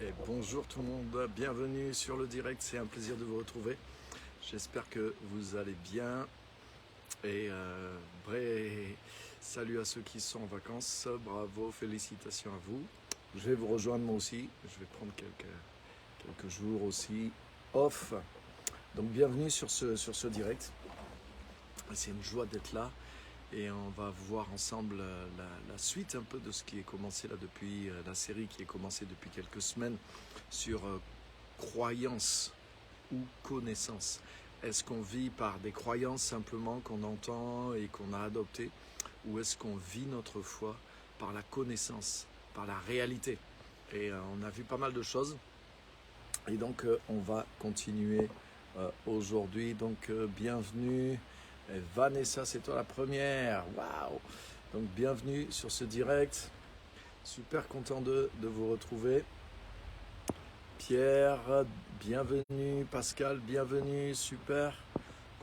Et bonjour tout le monde, bienvenue sur le direct, c'est un plaisir de vous retrouver. J'espère que vous allez bien et salut à ceux qui sont en vacances, bravo, félicitations à vous. Je vais vous rejoindre moi aussi, je vais prendre quelques jours aussi off. Donc bienvenue sur ce direct, c'est une joie d'être là. Et on va voir ensemble la suite un peu de ce qui est commencé là depuis la série qui est commencée depuis quelques semaines sur croyance ou connaissance. Est-ce qu'on vit par des croyances simplement qu'on entend et qu'on a adoptées, ou est-ce qu'on vit notre foi par la connaissance, par la réalité? Et on a vu pas mal de choses. Et donc on va continuer aujourd'hui. Donc bienvenue. Et Vanessa, c'est toi la première. Waouh! Donc bienvenue sur ce direct. Super content de vous retrouver. Pierre, bienvenue. Pascal, bienvenue. Super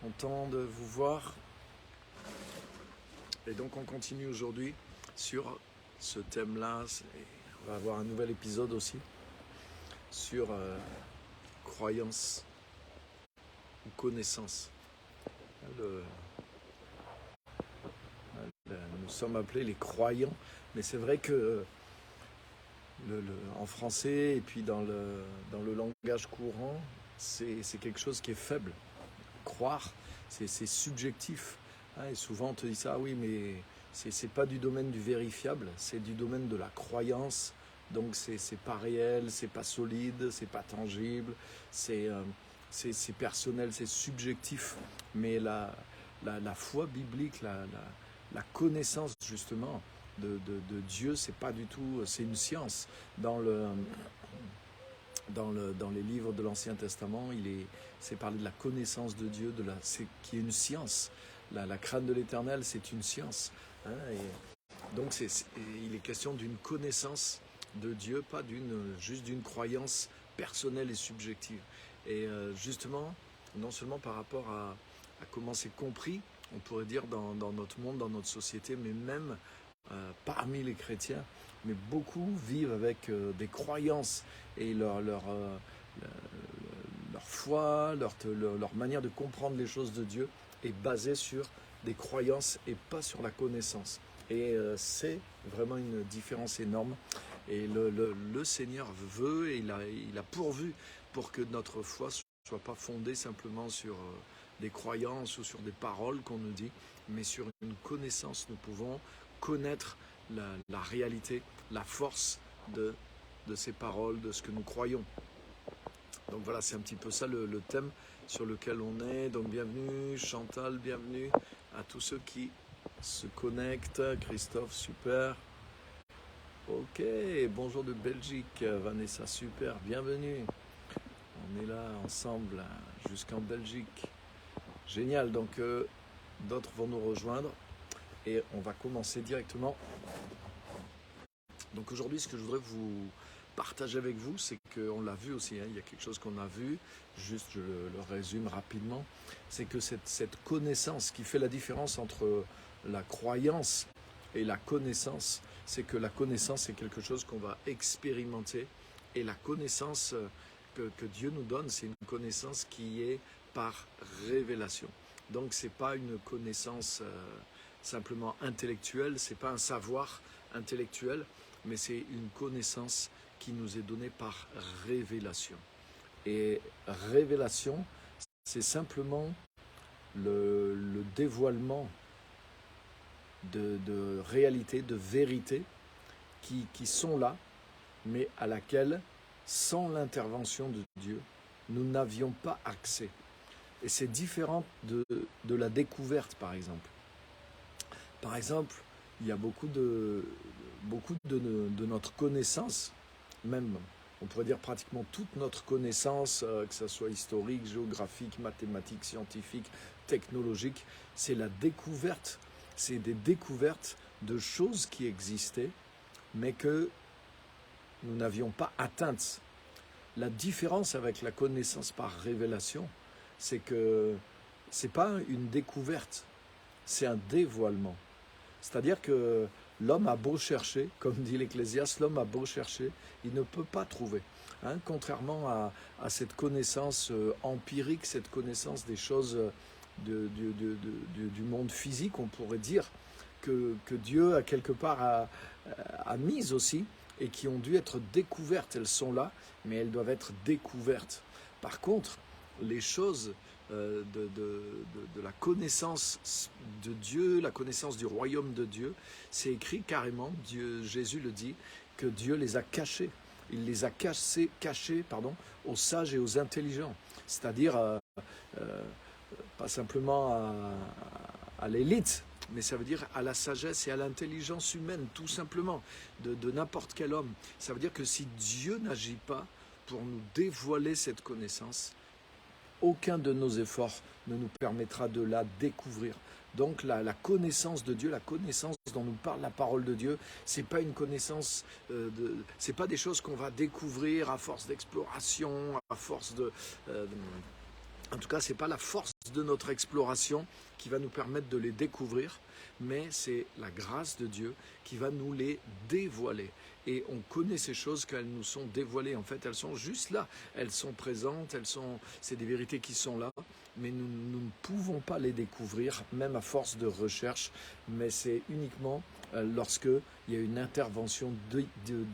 content de vous voir. Et donc on continue aujourd'hui sur ce thème-là. On va avoir un nouvel épisode aussi sur croyance ou connaissance. Nous sommes appelés les croyants, mais c'est vrai que en français et puis dans le langage courant, c'est quelque chose qui est faible. Croire, c'est subjectif. Hein, et souvent on te dit ça, oui, mais c'est pas du domaine du vérifiable, c'est du domaine de la croyance. Donc c'est pas réel, c'est pas solide, c'est pas tangible, c'est personnel, c'est subjectif. Mais la foi biblique, la connaissance justement de Dieu, c'est pas du tout, c'est une science. Dans les livres de l'Ancien Testament, c'est parlé de la connaissance de Dieu, qui est une science. La crainte de l'Éternel, c'est une science. Hein, et donc il est question d'une connaissance de Dieu, pas juste d'une croyance personnelle et subjective. Et justement, non seulement par rapport à comment c'est compris, on pourrait dire dans notre monde, dans notre société, mais même parmi les chrétiens, mais beaucoup vivent avec des croyances et leur foi, leur manière de comprendre les choses de Dieu est basée sur des croyances et pas sur la connaissance. Et c'est vraiment une différence énorme. Et le Seigneur veut et il a pourvu pour que notre foi ne soit pas fondée simplement sur des croyances ou sur des paroles qu'on nous dit, mais sur une connaissance. Nous pouvons connaître la réalité, la force de ces paroles, de ce que nous croyons. Donc voilà, c'est un petit peu ça le thème sur lequel on est. Donc bienvenue Chantal, bienvenue à tous ceux qui se connectent. Christophe, super. Ok, bonjour de Belgique. Vanessa, super, bienvenue. On est là ensemble jusqu'en Belgique. Génial, donc d'autres vont nous rejoindre et on va commencer directement. Donc aujourd'hui, ce que je voudrais vous partager avec vous, c'est qu'on l'a vu aussi, hein, il y a quelque chose qu'on a vu, juste je le résume rapidement, c'est que cette connaissance qui fait la différence entre la croyance et la connaissance, c'est que la connaissance c'est quelque chose qu'on va expérimenter et la connaissance que Dieu nous donne, c'est une connaissance qui est par révélation. Donc c'est pas une connaissance simplement intellectuelle, c'est pas un savoir intellectuel, mais c'est une connaissance qui nous est donnée par révélation. Et révélation, c'est simplement le dévoilement de réalités, de vérités qui sont là, mais à laquelle, sans l'intervention de Dieu, nous n'avions pas accès. Et c'est différent de la découverte, par exemple. Par exemple, il y a beaucoup de notre connaissance, même, on pourrait dire pratiquement toute notre connaissance, que ce soit historique, géographique, mathématique, scientifique, technologique, c'est la découverte, c'est des découvertes de choses qui existaient, mais que nous n'avions pas atteintes. La différence avec la connaissance par révélation, c'est que ce n'est pas une découverte, c'est un dévoilement. C'est-à-dire que l'homme a beau chercher, comme dit l'Ecclésiaste, l'homme a beau chercher, il ne peut pas trouver. Hein, contrairement à cette connaissance empirique, cette connaissance des choses du monde physique, on pourrait dire que Dieu a quelque part a mis aussi et qui ont dû être découvertes. Elles sont là, mais elles doivent être découvertes. Par contre, les choses de la connaissance de Dieu, la connaissance du royaume de Dieu, c'est écrit carrément, Jésus le dit, que Dieu les a cachés. Il les a cachés aux sages et aux intelligents. C'est-à-dire, pas simplement à l'élite, mais ça veut dire à la sagesse et à l'intelligence humaine, tout simplement, de n'importe quel homme. Ça veut dire que si Dieu n'agit pas pour nous dévoiler cette connaissance, aucun de nos efforts ne nous permettra de la découvrir. Donc la connaissance de Dieu, la connaissance dont nous parle la parole de Dieu, c'est pas une connaissance, c'est pas des choses qu'on va découvrir à force d'exploration, à force en tout cas, c'est pas la force de notre exploration qui va nous permettre de les découvrir, mais c'est la grâce de Dieu qui va nous les dévoiler. Et on connaît ces choses qu'elles nous sont dévoilées. En fait, elles sont juste là. Elles sont présentes, c'est des vérités qui sont là, mais nous ne pouvons pas les découvrir, même à force de recherche. Mais c'est uniquement lorsqu'il y a une intervention de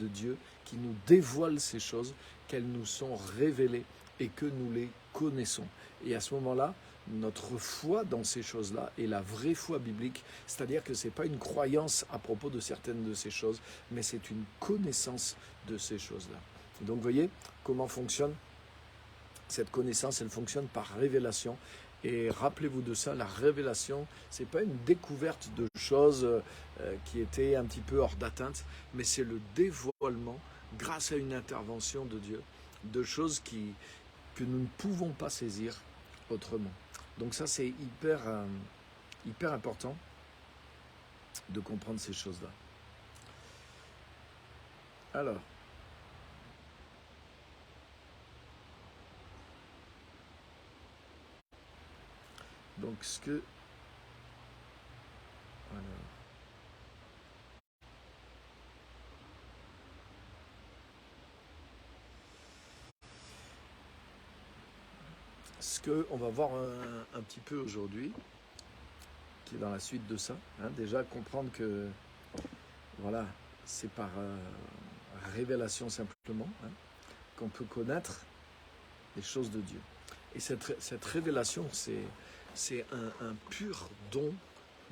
Dieu qui nous dévoile ces choses, qu'elles nous sont révélées et que nous les connaissons. Et à ce moment-là, notre foi dans ces choses-là est la vraie foi biblique, c'est-à-dire que ce n'est pas une croyance à propos de certaines de ces choses, mais c'est une connaissance de ces choses-là. Donc vous voyez comment fonctionne cette connaissance, elle fonctionne par révélation. Et rappelez-vous de ça, la révélation, ce n'est pas une découverte de choses qui étaient un petit peu hors d'atteinte, mais c'est le dévoilement, grâce à une intervention de Dieu, de choses que nous ne pouvons pas saisir autrement. Donc ça, c'est hyper important de comprendre ces choses-là. Alors, donc ce qu'on va voir un petit peu aujourd'hui, qui est dans la suite de ça, hein, déjà comprendre que voilà, c'est par révélation simplement qu'on peut connaître les choses de Dieu. Et cette révélation, c'est un pur don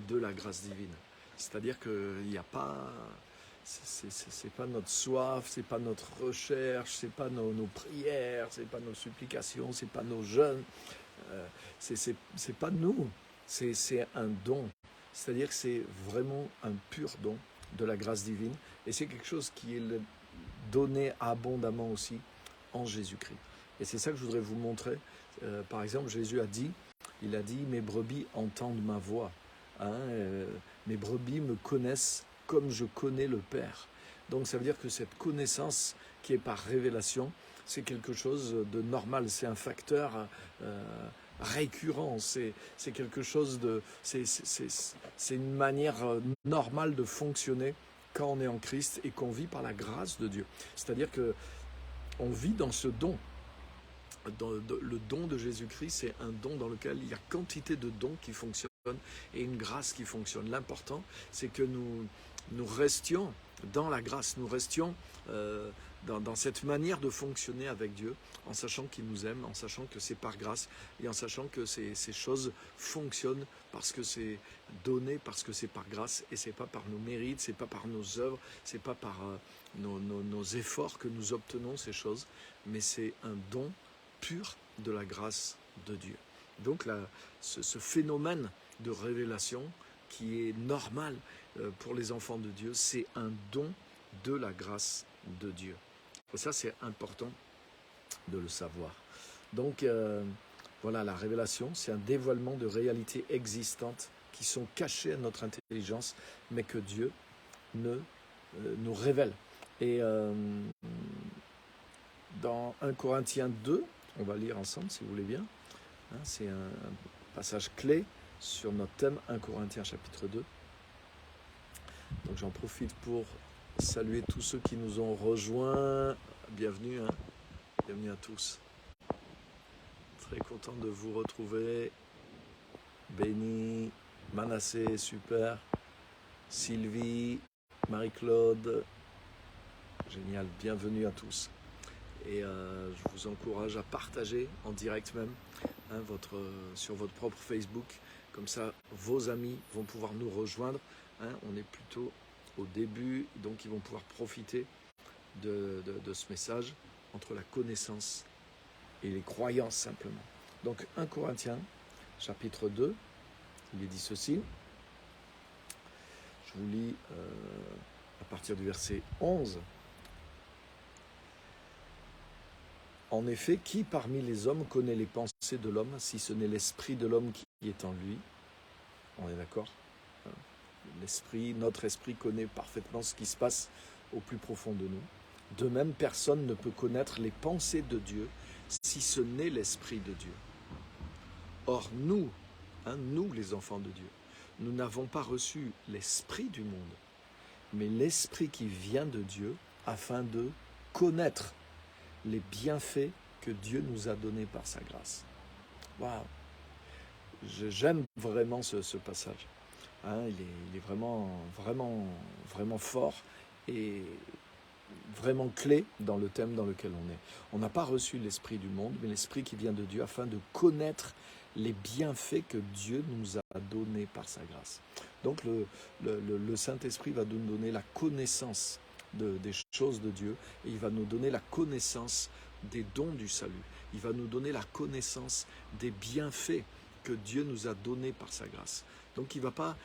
de la grâce divine. C'est-à-dire qu'il n'y a pas... C'est pas notre soif, c'est pas notre recherche, c'est pas nos prières, c'est pas nos supplications, c'est pas nos jeûnes, c'est pas nous, c'est un don. C'est-à-dire que c'est vraiment un pur don de la grâce divine et c'est quelque chose qui est donné abondamment aussi en Jésus-Christ. Et c'est ça que je voudrais vous montrer. Par exemple, Jésus a dit, mes brebis entendent ma voix, mes brebis me connaissent comme je connais le Père. Donc ça veut dire que cette connaissance qui est par révélation, c'est quelque chose de normal, c'est un facteur récurrent, c'est quelque chose de... C'est une manière normale de fonctionner quand on est en Christ et qu'on vit par la grâce de Dieu. C'est-à-dire qu'on vit dans ce don. Le don de Jésus-Christ, c'est un don dans lequel il y a quantité de dons qui fonctionnent et une grâce qui fonctionne. L'important, c'est que nous restions dans la grâce, nous restions dans cette manière de fonctionner avec Dieu, en sachant qu'il nous aime, en sachant que c'est par grâce et en sachant que ces choses fonctionnent parce que c'est donné, parce que c'est par grâce et c'est pas par nos mérites, c'est pas par nos œuvres, c'est pas par nos efforts que nous obtenons ces choses, mais c'est un don pur de la grâce de Dieu. Donc ce phénomène de révélation qui est normal pour les enfants de Dieu, c'est un don de la grâce de Dieu. Et ça, c'est important de le savoir. Donc, voilà, la révélation, c'est un dévoilement de réalités existantes qui sont cachées à notre intelligence, mais que Dieu nous révèle. Et dans 1 Corinthiens 2, on va lire ensemble si vous voulez bien, c'est un passage clé sur notre thème 1 Corinthiens chapitre 2. Donc j'en profite pour saluer tous ceux qui nous ont rejoints. Bienvenue, hein. Bienvenue à tous. Très content de vous retrouver. Béni, Manassé, super. Sylvie, Marie-Claude, génial, bienvenue à tous. Et je vous encourage à partager en direct même hein, sur votre propre Facebook. Comme ça, vos amis vont pouvoir nous rejoindre. Hein, on est plutôt au début, donc ils vont pouvoir profiter de ce message entre la connaissance et les croyances simplement. Donc 1 Corinthiens, chapitre 2, il est dit ceci. Je vous lis à partir du verset 11. En effet, qui parmi les hommes connaît les pensées de l'homme, si ce n'est l'esprit de l'homme qui est en lui? On est d'accord? Notre esprit connaît parfaitement ce qui se passe au plus profond de nous. De même, personne ne peut connaître les pensées de Dieu si ce n'est l'esprit de Dieu. Or, nous les enfants de Dieu, nous n'avons pas reçu l'esprit du monde, mais l'esprit qui vient de Dieu afin de connaître les bienfaits que Dieu nous a donnés par sa grâce. Waouh! J'aime vraiment ce passage. Hein, il est vraiment, vraiment, vraiment fort et vraiment clé dans le thème dans lequel on est. On n'a pas reçu l'esprit du monde, mais l'esprit qui vient de Dieu afin de connaître les bienfaits que Dieu nous a donnés par sa grâce. Donc le Saint-Esprit va nous donner la connaissance des choses de Dieu et il va nous donner la connaissance des dons du salut. Il va nous donner la connaissance des bienfaits que Dieu nous a donnés par sa grâce. Donc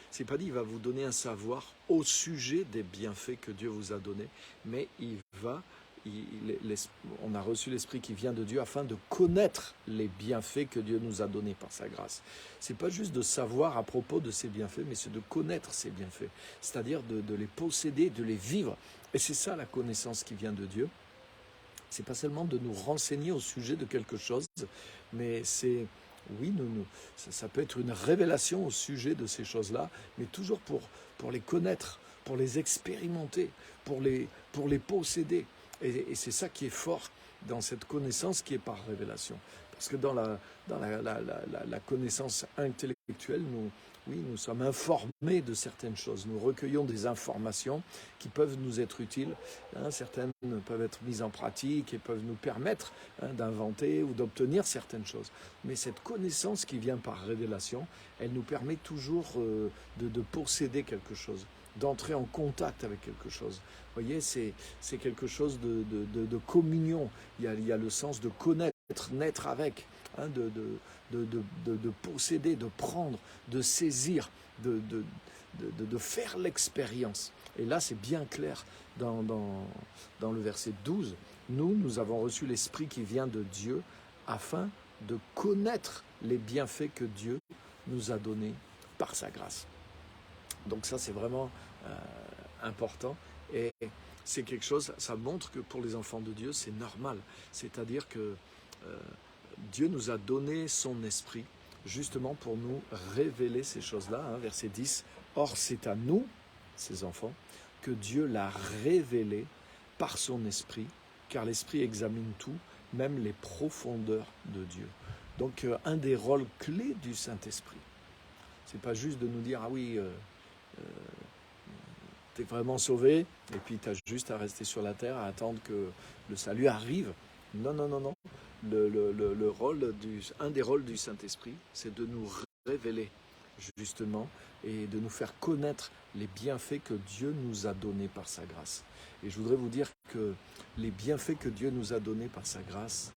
c'est pas dit, il va vous donner un savoir au sujet des bienfaits que Dieu vous a donnés, mais on a reçu l'Esprit qui vient de Dieu afin de connaître les bienfaits que Dieu nous a donnés par sa grâce. C'est pas juste de savoir à propos de ces bienfaits, mais c'est de connaître ces bienfaits, c'est-à-dire de les posséder, de les vivre. Et c'est ça la connaissance qui vient de Dieu. C'est pas seulement de nous renseigner au sujet de quelque chose, mais c'est oui, ça peut être une révélation au sujet de ces choses-là, mais toujours pour les connaître, pour les expérimenter, pour les posséder. Et c'est ça qui est fort dans cette connaissance qui est par révélation. Parce que dans la connaissance intellectuelle, nous sommes informés de certaines choses. Nous recueillons des informations qui peuvent nous être utiles. Certaines peuvent être mises en pratique et peuvent nous permettre d'inventer ou d'obtenir certaines choses. Mais cette connaissance qui vient par révélation, elle nous permet toujours de posséder quelque chose, d'entrer en contact avec quelque chose. Vous voyez, c'est quelque chose de communion. Il y a le sens de connaître, naître avec, de posséder, de prendre, de saisir, de faire l'expérience. Et là, c'est bien clair dans le verset 12. Nous avons reçu l'Esprit qui vient de Dieu afin de connaître les bienfaits que Dieu nous a donnés par sa grâce. Donc ça, c'est vraiment important. Et c'est quelque chose, ça montre que pour les enfants de Dieu, c'est normal. C'est-à-dire que Dieu nous a donné son esprit justement pour nous révéler ces choses-là. Verset 10, « Or c'est à nous, ces enfants, que Dieu l'a révélé par son esprit, car l'esprit examine tout, même les profondeurs de Dieu. » Donc un des rôles clés du Saint-Esprit, c'est pas juste de nous dire « Ah oui, t'es vraiment sauvé, et puis t'as juste à rester sur la terre, à attendre que le salut arrive. » Non, non, non, non. Un des rôles du Saint-Esprit, c'est de nous révéler, justement, et de nous faire connaître les bienfaits que Dieu nous a donnés par sa grâce. Et je voudrais vous dire que les bienfaits que Dieu nous a donnés par sa grâce,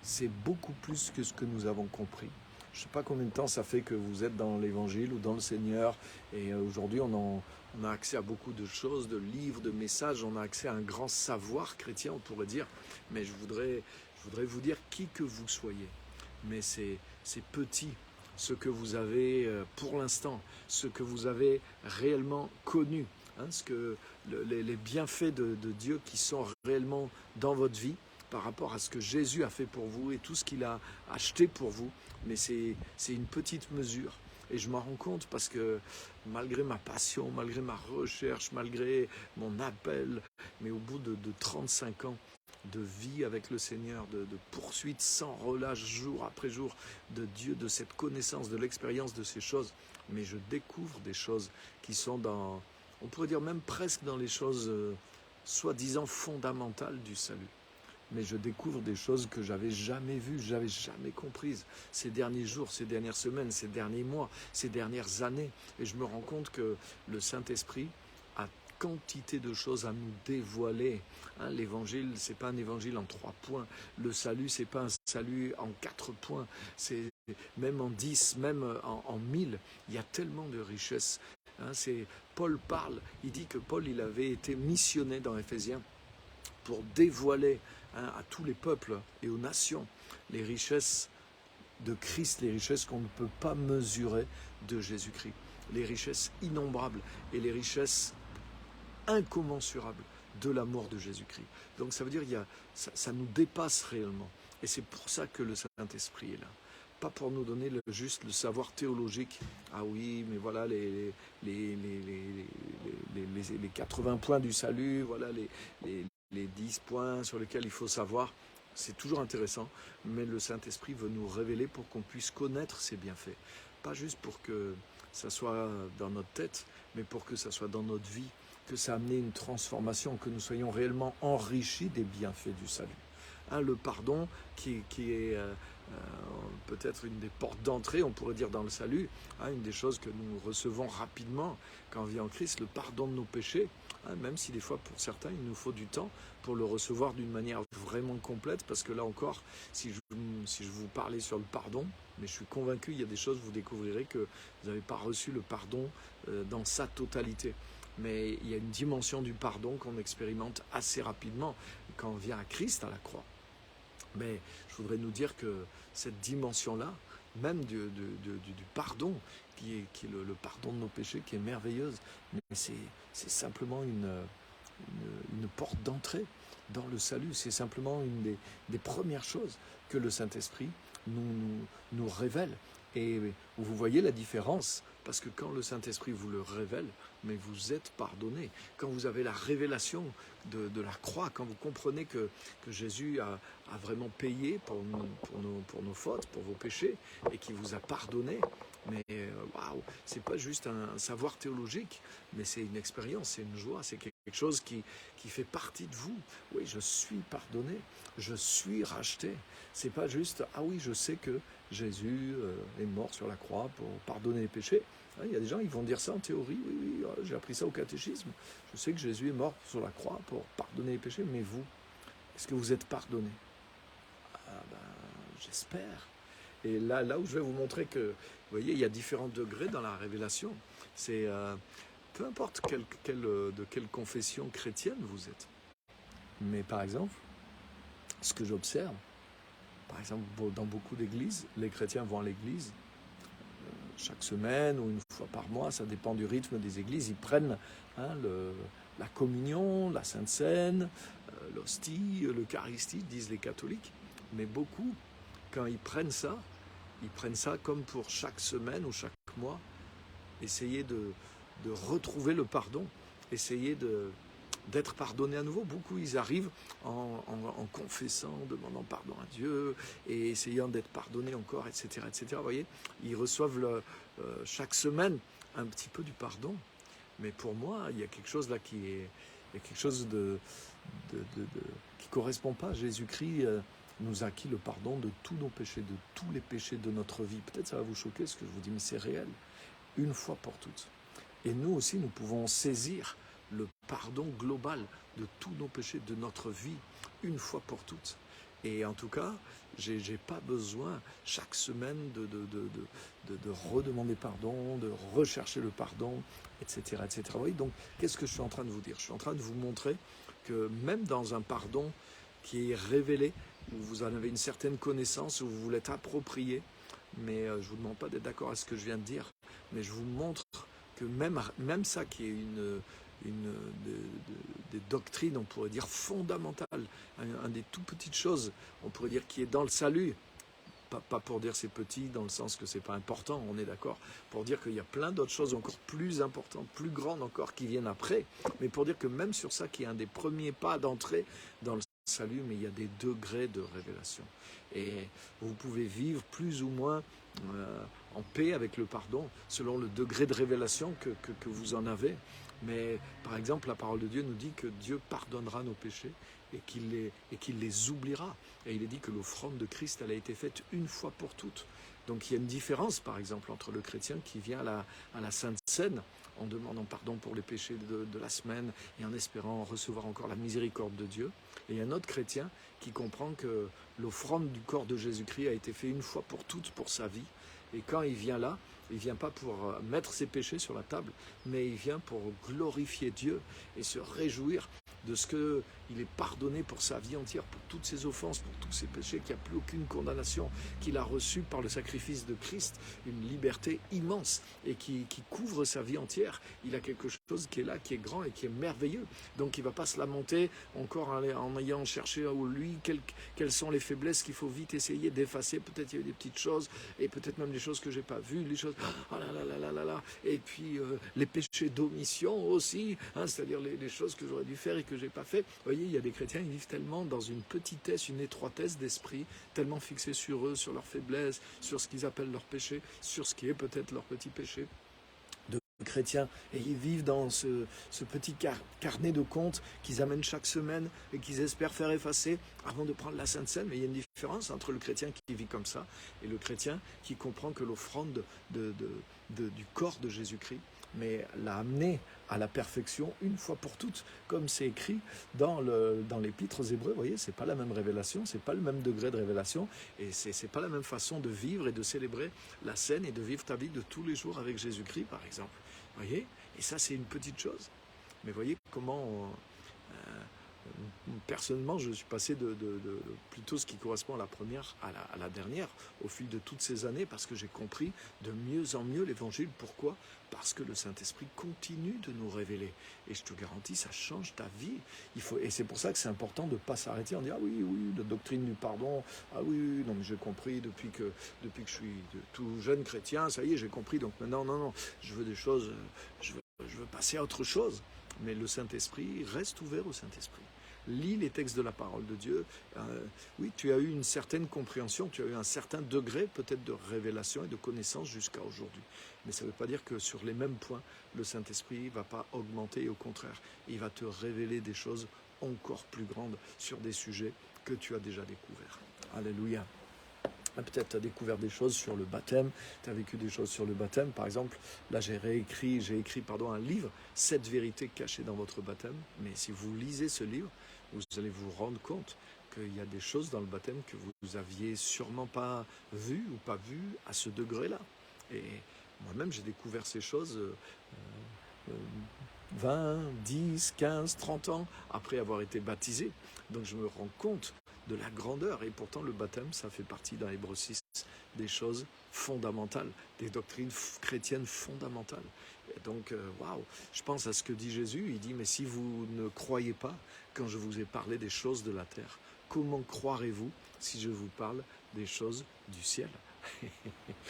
c'est beaucoup plus que ce que nous avons compris. Je ne sais pas combien de temps ça fait que vous êtes dans l'Évangile ou dans le Seigneur, et aujourd'hui on a accès à beaucoup de choses, de livres, de messages, on a accès à un grand savoir chrétien, on pourrait dire, mais je voudrais vous dire qui que vous soyez, mais c'est petit, ce que vous avez pour l'instant, ce que vous avez réellement connu, les bienfaits de Dieu qui sont réellement dans votre vie, par rapport à ce que Jésus a fait pour vous et tout ce qu'il a acheté pour vous, mais c'est une petite mesure. Et je m'en rends compte parce que malgré ma passion, malgré ma recherche, malgré mon appel, mais au bout de 35 ans de vie avec le Seigneur, de poursuite sans relâche, jour après jour, de Dieu, de cette connaissance, de l'expérience de ces choses, mais je découvre des choses qui sont dans, on pourrait dire même presque dans les choses soi-disant fondamentales du salut. Mais je découvre des choses que j'avais jamais vues, j'avais jamais comprises ces derniers jours, ces dernières semaines, ces derniers mois, ces dernières années. Et je me rends compte que le Saint-Esprit a quantité de choses à nous dévoiler. Hein, l'évangile, c'est pas un évangile en 3 points. Le salut, c'est pas un salut en 4 points. C'est même en 10, même en 1000. Il y a tellement de richesses. Hein, Paul parle, il dit que Paul, il avait été missionné dans Éphésiens pour dévoiler à tous les peuples et aux nations les richesses de Christ, les richesses qu'on ne peut pas mesurer de Jésus-Christ, les richesses innombrables et les richesses incommensurables de l'amour de Jésus-Christ. Donc ça veut dire ça nous dépasse réellement. Et c'est pour ça que le Saint-Esprit est là. Pas pour nous donner juste le savoir théologique. Ah oui, mais voilà les 80 points du salut, voilà les 10 points sur lesquels il faut savoir. C'est toujours intéressant, mais le Saint-Esprit veut nous révéler pour qu'on puisse connaître ses bienfaits. Pas juste pour que ça soit dans notre tête, mais pour que ça soit dans notre vie, que ça ait amené une transformation, que nous soyons réellement enrichis des bienfaits du salut. Hein, le pardon qui est peut-être une des portes d'entrée, on pourrait dire, dans le salut, hein, une des choses que nous recevons rapidement quand on vient en Christ, le pardon de nos péchés, hein, même si des fois pour certains il nous faut du temps pour le recevoir d'une manière vraiment complète, parce que là encore, si je vous parlais sur le pardon, mais je suis convaincu, il y a des choses, vous découvrirez que vous n'avez pas reçu le pardon dans sa totalité. Mais il y a une dimension du pardon qu'on expérimente assez rapidement quand on vient à Christ à la croix. Mais je voudrais nous dire que cette dimension-là, même du pardon, qui est le pardon de nos péchés, qui est merveilleuse, mais c'est simplement une porte d'entrée dans le salut. C'est simplement une des premières choses que le Saint-Esprit nous révèle. Et vous voyez la différence, parce que quand le Saint-Esprit vous le révèle, mais vous êtes pardonné. Quand vous avez la révélation de la croix, quand vous comprenez que Jésus a vraiment payé pour nos fautes, pour vos péchés, et qu'il vous a pardonné, mais waouh, c'est pas juste un savoir théologique, mais c'est une expérience, c'est une joie, c'est quelque chose qui fait partie de vous. Oui, je suis pardonné, je suis racheté. C'est pas juste, ah oui, je sais que Jésus est mort sur la croix pour pardonner les péchés. Il y a des gens, ils vont dire ça en théorie, oui, j'ai appris ça au catéchisme. Je sais que Jésus est mort sur la croix pour pardonner les péchés, mais vous, est-ce que vous êtes pardonné? Ah ben, j'espère. Et là où je vais vous montrer que, vous voyez, il y a différents degrés dans la révélation. C'est peu importe de quelle confession chrétienne vous êtes. Mais par exemple, ce que j'observe, par exemple, dans beaucoup d'églises, les chrétiens vont à l'église chaque semaine ou une fois par mois, ça dépend du rythme des églises, ils prennent la communion, la Sainte Seine, l'hostie, l'Eucharistie, disent les catholiques. Mais beaucoup, quand ils prennent ça comme pour chaque semaine ou chaque mois, essayer de retrouver le pardon, essayer d'être pardonné à nouveau. Beaucoup, ils arrivent en confessant, demandant pardon à Dieu et essayant d'être pardonnés encore, etc., etc. Vous voyez, ils reçoivent chaque semaine un petit peu du pardon. Mais pour moi, il y a quelque chose là il y a quelque chose qui correspond pas. Jésus-Christ nous a acquis le pardon de tous nos péchés, de tous les péchés de notre vie. Peut-être ça va vous choquer ce que je vous dis, mais c'est réel. Une fois pour toutes. Et nous aussi, nous pouvons saisir le pardon global de tous nos péchés, de notre vie, une fois pour toutes. Et en tout cas, j'ai pas besoin chaque semaine de redemander pardon, de rechercher le pardon, etc., etc. Vous voyez, donc, qu'est-ce que je suis en train de vous dire? Je suis en train de vous montrer que même dans un pardon qui est révélé, où vous en avez une certaine connaissance, où vous vous l'êtes approprié, mais je ne vous demande pas d'être d'accord à ce que je viens de dire, mais je vous montre que même ça qui est des doctrines, on pourrait dire fondamentales, un des tout petites choses, on pourrait dire qui est dans le salut, Pas pour dire c'est petit dans le sens que c'est pas important, on est d'accord, pour dire qu'il y a plein d'autres choses encore plus importantes, plus grandes encore qui viennent après, mais pour dire que même sur ça qui est un des premiers pas d'entrée dans le salut, mais il y a des degrés de révélation. Et vous pouvez vivre plus ou moins en paix avec le pardon selon le degré de révélation que vous en avez. Mais par exemple, la parole de Dieu nous dit que Dieu pardonnera nos péchés et qu'il les oubliera. Et il est dit que l'offrande de Christ, elle a été faite une fois pour toutes. Donc il y a une différence, par exemple, entre le chrétien qui vient à la Sainte Seine en demandant pardon pour les péchés de la semaine et en espérant recevoir encore la miséricorde de Dieu. Et il y a un autre chrétien qui comprend que l'offrande du corps de Jésus-Christ a été faite une fois pour toutes pour sa vie. Et quand il vient là, il ne vient pas pour mettre ses péchés sur la table, mais il vient pour glorifier Dieu et se réjouir de ce qu'il est pardonné pour sa vie entière, pour toutes ses offenses, pour tous ses péchés, qu'il n'y a plus aucune condamnation, qu'il a reçu par le sacrifice de Christ, une liberté immense et qui couvre sa vie entière. Il a quelque chose qui est là, qui est grand et qui est merveilleux. Donc il ne va pas se lamenter encore en ayant cherché lui quelles sont les faiblesses qu'il faut vite essayer d'effacer. Peut-être il y a eu des petites choses et peut-être même des choses que je n'ai pas vues, les choses, oh là là là là là là, et puis les péchés d'omission aussi, c'est-à-dire les choses que j'aurais dû faire et que je n'ai pas fait. Vous voyez, il y a des chrétiens, ils vivent tellement dans une petitesse, une étroitesse d'esprit, tellement fixés sur eux, sur leurs faiblesses, sur ce qu'ils appellent leur péché, sur ce qui est peut-être leur petit péché de chrétiens, et ils vivent dans ce petit carnet de comptes qu'ils amènent chaque semaine et qu'ils espèrent faire effacer avant de prendre la Sainte Seine. Mais il y a une différence entre le chrétien qui vit comme ça et le chrétien qui comprend que l'offrande du corps de Jésus-Christ mais l'a amené à la perfection une fois pour toutes, comme c'est écrit dans l'épître aux Hébreux. Vous voyez, c'est pas la même révélation, c'est pas le même degré de révélation, et c'est pas la même façon de vivre et de célébrer la scène et de vivre ta vie de tous les jours avec Jésus-Christ, par exemple. Vous voyez, et ça c'est une petite chose. Mais voyez comment personnellement, je suis passé de plutôt ce qui correspond à la première à la dernière au fil de toutes ces années parce que j'ai compris de mieux en mieux l'évangile. Pourquoi ? Parce que le Saint-Esprit continue de nous révéler. Et je te garantis, ça change ta vie. Et c'est pour ça que c'est important de ne pas s'arrêter en disant « Ah oui, oui, la doctrine du pardon, ah oui, oui, non mais j'ai compris depuis que je suis tout jeune chrétien, ça y est, j'ai compris. Donc maintenant, non, je veux des choses, je veux passer à autre chose. » Mais le Saint-Esprit, reste ouvert au Saint-Esprit. Lis les textes de la parole de Dieu. Oui, tu as eu une certaine compréhension, tu as eu un certain degré peut-être de révélation et de connaissance jusqu'à aujourd'hui. Mais ça ne veut pas dire que sur les mêmes points, le Saint-Esprit ne va pas augmenter. Et au contraire, il va te révéler des choses encore plus grandes sur des sujets que tu as déjà découverts. Alléluia. Peut-être tu as découvert des choses sur le baptême, tu as vécu des choses sur le baptême. Par exemple, là j'ai écrit un livre, 7 vérités cachées dans votre baptême. Mais si vous lisez ce livre, vous allez vous rendre compte qu'il y a des choses dans le baptême que vous aviez sûrement pas vues ou pas vues à ce degré-là. Et moi-même j'ai découvert ces choses 20, 10, 15, 30 ans après avoir été baptisé. Donc je me rends compte de la grandeur. Et pourtant, le baptême, ça fait partie dans Hébreux 6 des choses fondamentales, des doctrines chrétiennes fondamentales. Et donc, waouh, je pense à ce que dit Jésus. Il dit, mais si vous ne croyez pas quand je vous ai parlé des choses de la terre, comment croirez-vous si je vous parle des choses du ciel?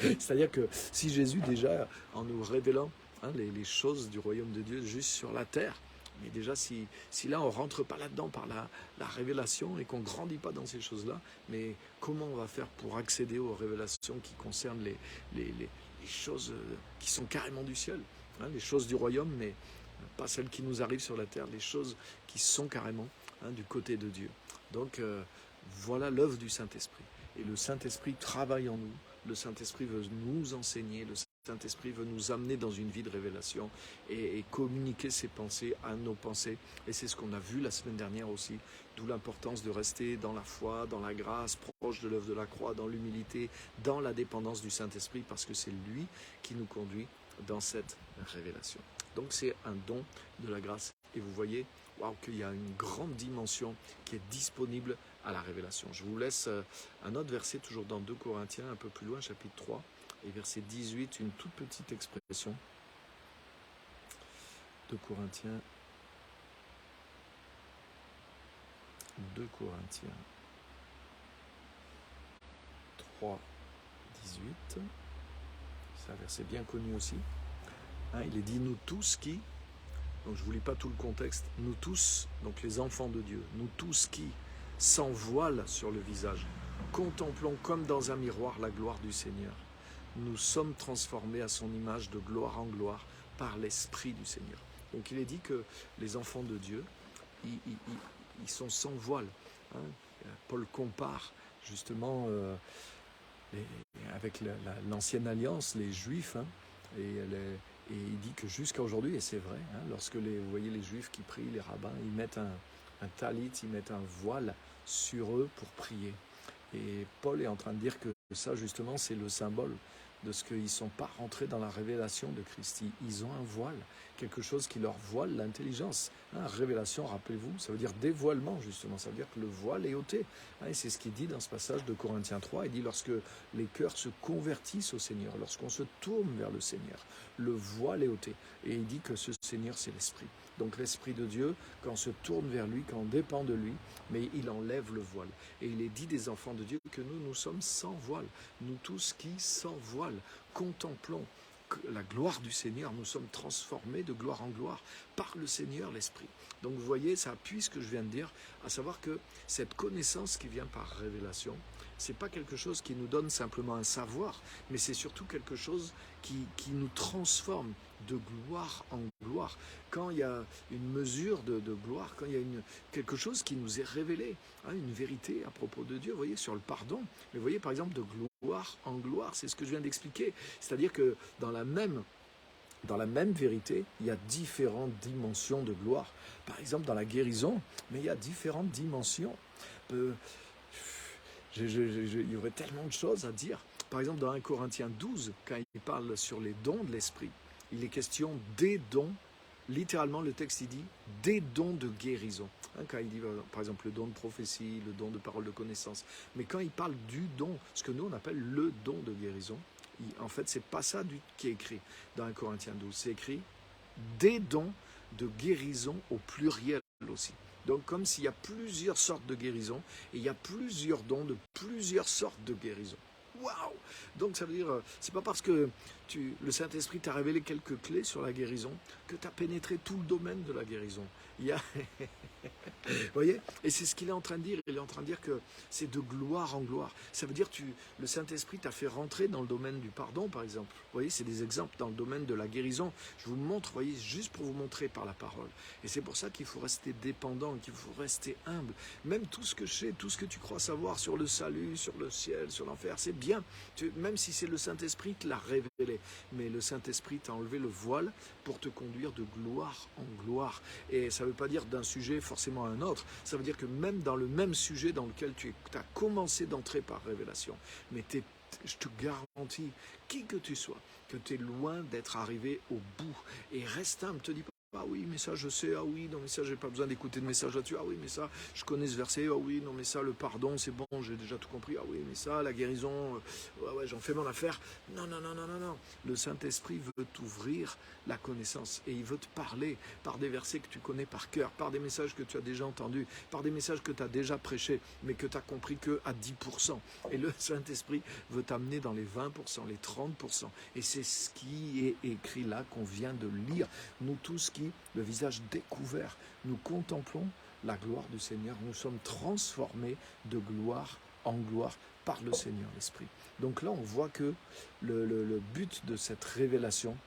C'est-à-dire que si Jésus, déjà, en nous révélant les choses du royaume de Dieu juste sur la terre, mais déjà, si là, on ne rentre pas là-dedans par la révélation et qu'on ne grandit pas dans ces choses-là, mais comment on va faire pour accéder aux révélations qui concernent les choses qui sont carrément du ciel, les choses du royaume, mais pas celles qui nous arrivent sur la terre, les choses qui sont carrément du côté de Dieu. Donc, voilà l'œuvre du Saint-Esprit. Et le Saint-Esprit travaille en nous. Le Saint-Esprit veut nous enseigner. Le Saint-Esprit veut nous amener dans une vie de révélation et communiquer ses pensées à nos pensées. Et c'est ce qu'on a vu la semaine dernière aussi, d'où l'importance de rester dans la foi, dans la grâce, proche de l'œuvre de la croix, dans l'humilité, dans la dépendance du Saint-Esprit, parce que c'est lui qui nous conduit dans cette révélation. Donc c'est un don de la grâce. Et vous voyez qu'il y a une grande dimension qui est disponible à la révélation. Je vous laisse un autre verset, toujours dans 2 Corinthiens, un peu plus loin, chapitre 3. Et verset 18, une toute petite expression. 2 Corinthiens 3, 3, 18. C'est un verset bien connu aussi. Hein, il est dit, nous tous qui, donc je ne vous lis pas tout le contexte, nous tous, donc les enfants de Dieu, nous tous qui, sans voile sur le visage, contemplons comme dans un miroir la gloire du Seigneur, nous sommes transformés à son image de gloire en gloire par l'Esprit du Seigneur. Donc il est dit que les enfants de Dieu, ils sont sans voile. Hein. Paul compare justement avec l'ancienne alliance, les Juifs, hein, et il dit que jusqu'à aujourd'hui, et c'est vrai, hein, lorsque vous voyez les Juifs qui prient, les rabbins, ils mettent un talit, ils mettent un voile sur eux pour prier. Et Paul est en train de dire que ça, justement, c'est le symbole de ce qu'ils ne sont pas rentrés dans la révélation de Christ. Ils ont un voile, quelque chose qui leur voile l'intelligence. Hein, révélation, rappelez-vous, ça veut dire dévoilement, justement. Ça veut dire que le voile est ôté. Hein, et c'est ce qu'il dit dans ce passage de Corinthiens 3. Il dit, lorsque les cœurs se convertissent au Seigneur, lorsqu'on se tourne vers le Seigneur, le voile est ôté. Et il dit que ce Seigneur, c'est l'Esprit. Donc l'Esprit de Dieu, quand on se tourne vers lui, quand on dépend de lui, mais il enlève le voile. Et il est dit des enfants de Dieu que nous sommes sans voile. Nous tous qui, sans voile, contemplons la gloire du Seigneur, nous sommes transformés de gloire en gloire par le Seigneur, l'Esprit. Donc vous voyez, ça appuie ce que je viens de dire, à savoir que cette connaissance qui vient par révélation, c'est pas quelque chose qui nous donne simplement un savoir, mais c'est surtout quelque chose qui nous transforme de gloire en gloire. Quand il y a une mesure de gloire, quand il y a quelque chose qui nous est révélé, hein, une vérité à propos de Dieu, vous voyez, sur le pardon, mais vous voyez par exemple de gloire en gloire, c'est ce que je viens d'expliquer. C'est-à-dire que dans la même vérité, il y a différentes dimensions de gloire. Par exemple, dans la guérison, mais il y a différentes dimensions. Il y aurait tellement de choses à dire. Par exemple, dans 1 Corinthiens 12, quand il parle sur les dons de l'esprit, il est question des dons. Littéralement, le texte, il dit des dons de guérison. Hein, quand il dit, par exemple, le don de prophétie, le don de parole de connaissance. Mais quand il parle du don, ce que nous, on appelle le don de guérison, en fait, c'est pas ça qui est écrit dans 1 Corinthiens 12. C'est écrit des dons de guérison au pluriel aussi. Donc, comme s'il y a plusieurs sortes de guérison et il y a plusieurs dons de plusieurs sortes de guérison. Waouh! Donc, ça veut dire, c'est pas parce que le Saint-Esprit t'a révélé quelques clés sur la guérison que tu as pénétré tout le domaine de la guérison. Il y a... Vous voyez? Et c'est ce qu'il est en train de dire. Il est en train de dire que c'est de gloire en gloire. Ça veut dire que le Saint-Esprit t'a fait rentrer dans le domaine du pardon, par exemple. Vous voyez, c'est des exemples dans le domaine de la guérison. Je vous montre, vous voyez, juste pour vous montrer par la parole. Et c'est pour ça qu'il faut rester dépendant, qu'il faut rester humble. Même tout ce que je sais, tout ce que tu crois savoir sur le salut, sur le ciel, sur l'enfer, c'est bien. Même si c'est le Saint-Esprit qui l'a révélé. Mais le Saint-Esprit t'a enlevé le voile pour te conduire de gloire en gloire. Et ça ne veut pas dire d'un sujet forcément à un autre. Ça veut dire que même dans le même sujet dans lequel tu as commencé d'entrer par révélation, mais je te garantis, qui que tu sois, que tu es loin d'être arrivé au bout. Et reste humble, te dis pas, ah oui, mais ça je sais, ah oui, non mais ça j'ai pas besoin d'écouter de message là-dessus, ah oui, mais ça je connais ce verset, ah oui, non mais ça le pardon c'est bon, j'ai déjà tout compris, ah oui, mais ça la guérison, ouais, j'en fais mon affaire. Non, non, non, non, non, non. Le Saint-Esprit veut t'ouvrir la connaissance et il veut te parler par des versets que tu connais par cœur, par des messages que tu as déjà entendus, par des messages que tu as déjà prêchés, mais que tu as compris que à 10%. Et le Saint-Esprit veut t'amener dans les 20%, les 30%. Et c'est ce qui est écrit là qu'on vient de lire. Nous tous qui, le visage découvert, nous contemplons la gloire du Seigneur. Nous sommes transformés de gloire en gloire par le Seigneur l'Esprit. Donc là, on voit que le but de cette révélation,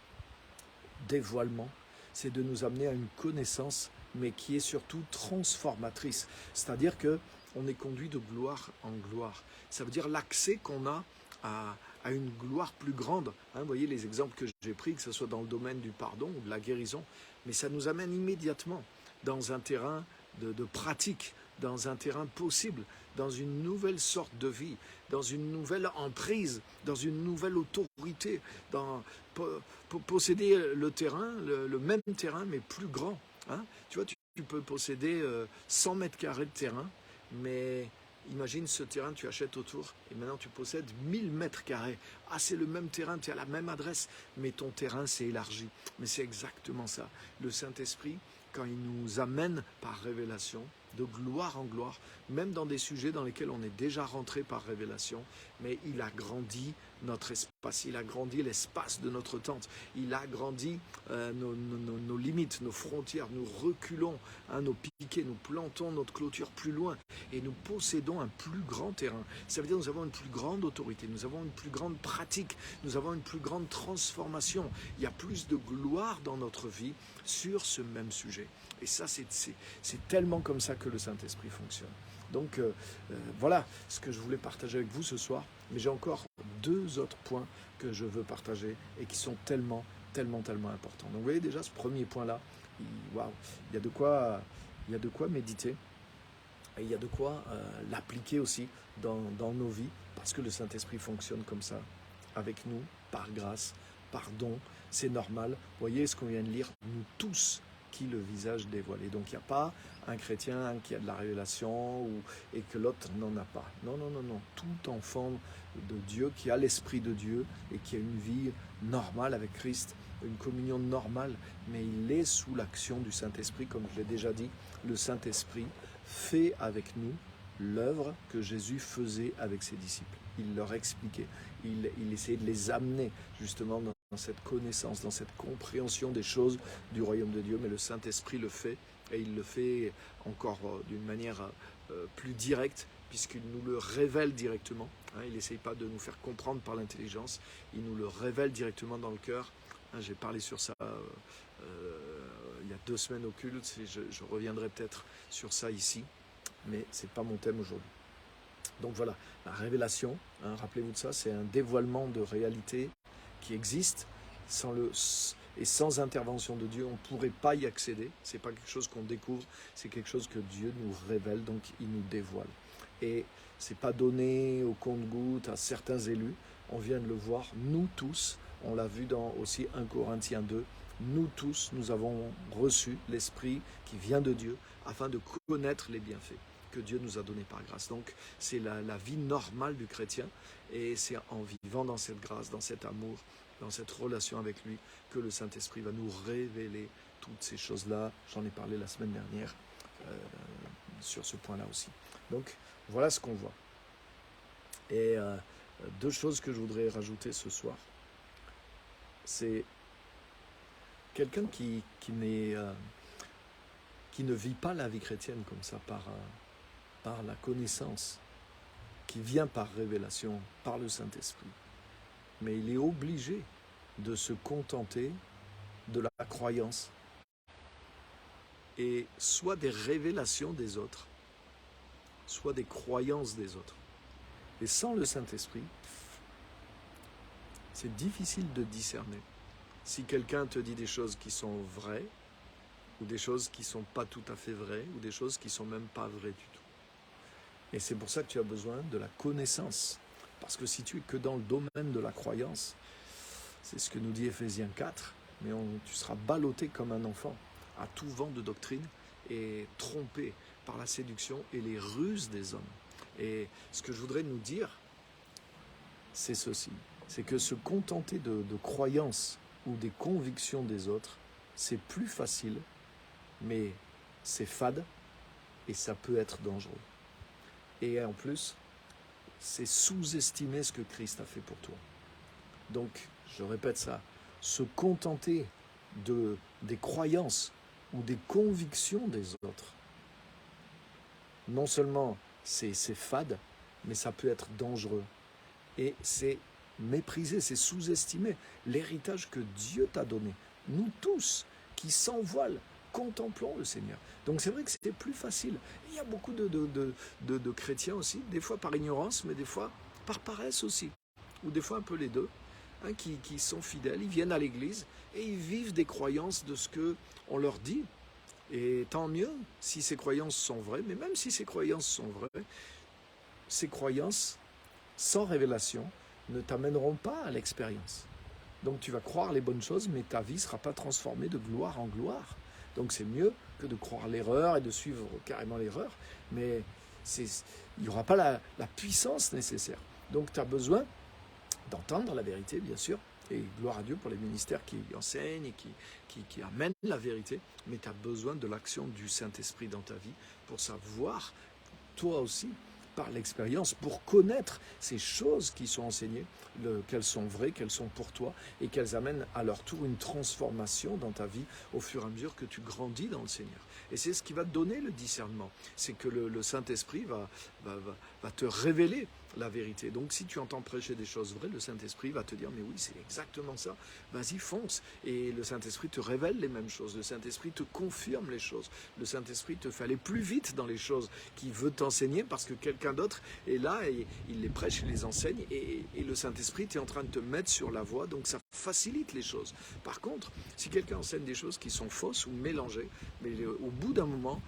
dévoilement, c'est de nous amener à une connaissance, mais qui est surtout transformatrice. C'est-à-dire qu'on est conduit de gloire en gloire. Ça veut dire l'accès qu'on a à une gloire plus grande. Hein, vous voyez les exemples que j'ai pris, que ce soit dans le domaine du pardon ou de la guérison, mais ça nous amène immédiatement dans un terrain de pratique, dans un terrain possible, dans une nouvelle sorte de vie, dans une nouvelle emprise, dans une nouvelle autorité, dans posséder le terrain, le même terrain, mais plus grand. Hein. Tu vois, tu peux posséder 100 mètres carrés de terrain, mais imagine ce terrain, tu achètes autour et maintenant tu possèdes 1000 mètres carrés. Ah, c'est le même terrain, tu es à la même adresse, mais ton terrain s'est élargi. Mais c'est exactement ça. Le Saint-Esprit, quand il nous amène par révélation, de gloire en gloire, même dans des sujets dans lesquels on est déjà rentré par révélation, mais il agrandit notre espace, il agrandit l'espace de notre tente, il agrandit nos limites, nos frontières, nous reculons nos piquets, nous plantons notre clôture plus loin et nous possédons un plus grand terrain. Ça veut dire que nous avons une plus grande autorité, nous avons une plus grande pratique, nous avons une plus grande transformation. Il y a plus de gloire dans notre vie sur ce même sujet. Et ça, c'est tellement comme ça que le Saint-Esprit fonctionne. Donc voilà ce que je voulais partager avec vous ce soir. Mais j'ai encore 2 autres points que je veux partager et qui sont tellement importants. Donc vous voyez déjà ce premier point-là, waouh, il y a de quoi méditer. Et il y a de quoi l'appliquer aussi dans nos vies, parce que le Saint-Esprit fonctionne comme ça, avec nous, par grâce, par don. C'est normal. Vous voyez ce qu'on vient de lire, nous tous qui le visage dévoilé. Donc il n'y a pas un chrétien qui a de la révélation et que l'autre n'en a pas. Non. Tout enfant de Dieu qui a l'Esprit de Dieu et qui a une vie normale avec Christ, une communion normale, mais il est sous l'action du Saint-Esprit, comme je l'ai déjà dit. Le Saint-Esprit fait avec nous l'œuvre que Jésus faisait avec ses disciples. Il leur expliquait, il essayait de les amener justement dans cette connaissance, dans cette compréhension des choses du royaume de Dieu, mais le Saint-Esprit le fait, et il le fait encore d'une manière plus directe, puisqu'il nous le révèle directement. Il n'essaye pas de nous faire comprendre par l'intelligence, il nous le révèle directement dans le cœur. J'ai parlé sur ça il y a 2 semaines au culte, et je reviendrai peut-être sur ça ici, mais ce n'est pas mon thème aujourd'hui. Donc voilà, la révélation, rappelez-vous de ça, c'est un dévoilement de réalité qui existe, sans intervention de Dieu, on ne pourrait pas y accéder. Ce n'est pas quelque chose qu'on découvre, c'est quelque chose que Dieu nous révèle, donc il nous dévoile. Et ce n'est pas donné au compte-gouttes à certains élus, on vient de le voir, nous tous, on l'a vu dans aussi 1 Corinthiens 2, nous tous, nous avons reçu l'Esprit qui vient de Dieu afin de connaître les bienfaits que Dieu nous a donnés par grâce. Donc c'est la vie normale du chrétien, et c'est en vivant dans cette grâce, dans cet amour, dans cette relation avec lui, que le Saint-Esprit va nous révéler toutes ces choses-là. J'en ai parlé la semaine dernière sur ce point-là aussi. Donc voilà ce qu'on voit. Et 2 choses que je voudrais rajouter ce soir. C'est quelqu'un qui ne vit pas la vie chrétienne comme ça, par la connaissance, qui vient par révélation, par le Saint-Esprit. Mais il est obligé de se contenter de la croyance et soit des révélations des autres, soit des croyances des autres. Et sans le Saint-Esprit, c'est difficile de discerner. Si quelqu'un te dit des choses qui sont vraies, ou des choses qui ne sont pas tout à fait vraies, ou des choses qui ne sont même pas vraies du tout. Et c'est pour ça que tu as besoin de la connaissance. Parce que si tu es que dans le domaine de la croyance, c'est ce que nous dit Éphésiens 4, mais tu seras ballotté comme un enfant, à tout vent de doctrine, et trompé par la séduction et les ruses des hommes. Et ce que je voudrais nous dire, c'est ceci, c'est que se contenter de croyances ou des convictions des autres, c'est plus facile, mais c'est fade et ça peut être dangereux. Et en plus, c'est sous-estimer ce que Christ a fait pour toi. Donc, je répète ça, se contenter des croyances ou des convictions des autres, non seulement c'est fade, mais ça peut être dangereux. Et c'est mépriser, c'est sous-estimer l'héritage que Dieu t'a donné. Nous tous qui sans voile contemplons le Seigneur. Donc c'est vrai que c'est plus facile. Il y a beaucoup de chrétiens aussi, des fois par ignorance, mais des fois par paresse aussi, ou des fois un peu les deux, qui sont fidèles, ils viennent à l'église et ils vivent des croyances de ce qu'on leur dit. Et tant mieux si ces croyances sont vraies, mais même si ces croyances sont vraies, ces croyances sans révélation ne t'amèneront pas à l'expérience. Donc tu vas croire les bonnes choses, mais ta vie ne sera pas transformée de gloire en gloire. Donc c'est mieux que de croire l'erreur et de suivre carrément l'erreur, mais il n'y aura pas la puissance nécessaire. Donc tu as besoin d'entendre la vérité, bien sûr, Et gloire à Dieu pour les ministères qui enseignent et qui amènent la vérité. Mais tu as besoin de l'action du Saint-Esprit dans ta vie pour savoir, toi aussi, par l'expérience, pour connaître ces choses qui sont enseignées, qu'elles sont vraies, qu'elles sont pour toi, et qu'elles amènent à leur tour une transformation dans ta vie au fur et à mesure que tu grandis dans le Seigneur. Et c'est ce qui va te donner le discernement. C'est que le Saint-Esprit va te révéler la vérité. Donc si tu entends prêcher des choses vraies, le Saint-Esprit va te dire, mais oui, c'est exactement ça, vas-y, fonce. Et le Saint-Esprit te révèle les mêmes choses, le Saint-Esprit te confirme les choses, le Saint-Esprit te fait aller plus vite dans les choses qu'il veut t'enseigner parce que quelqu'un d'autre est là et il les prêche, il les enseigne et le Saint-Esprit est en train de te mettre sur la voie, donc ça facilite les choses. Par contre, si quelqu'un enseigne des choses qui sont fausses ou mélangées, mais au bout d'un moment,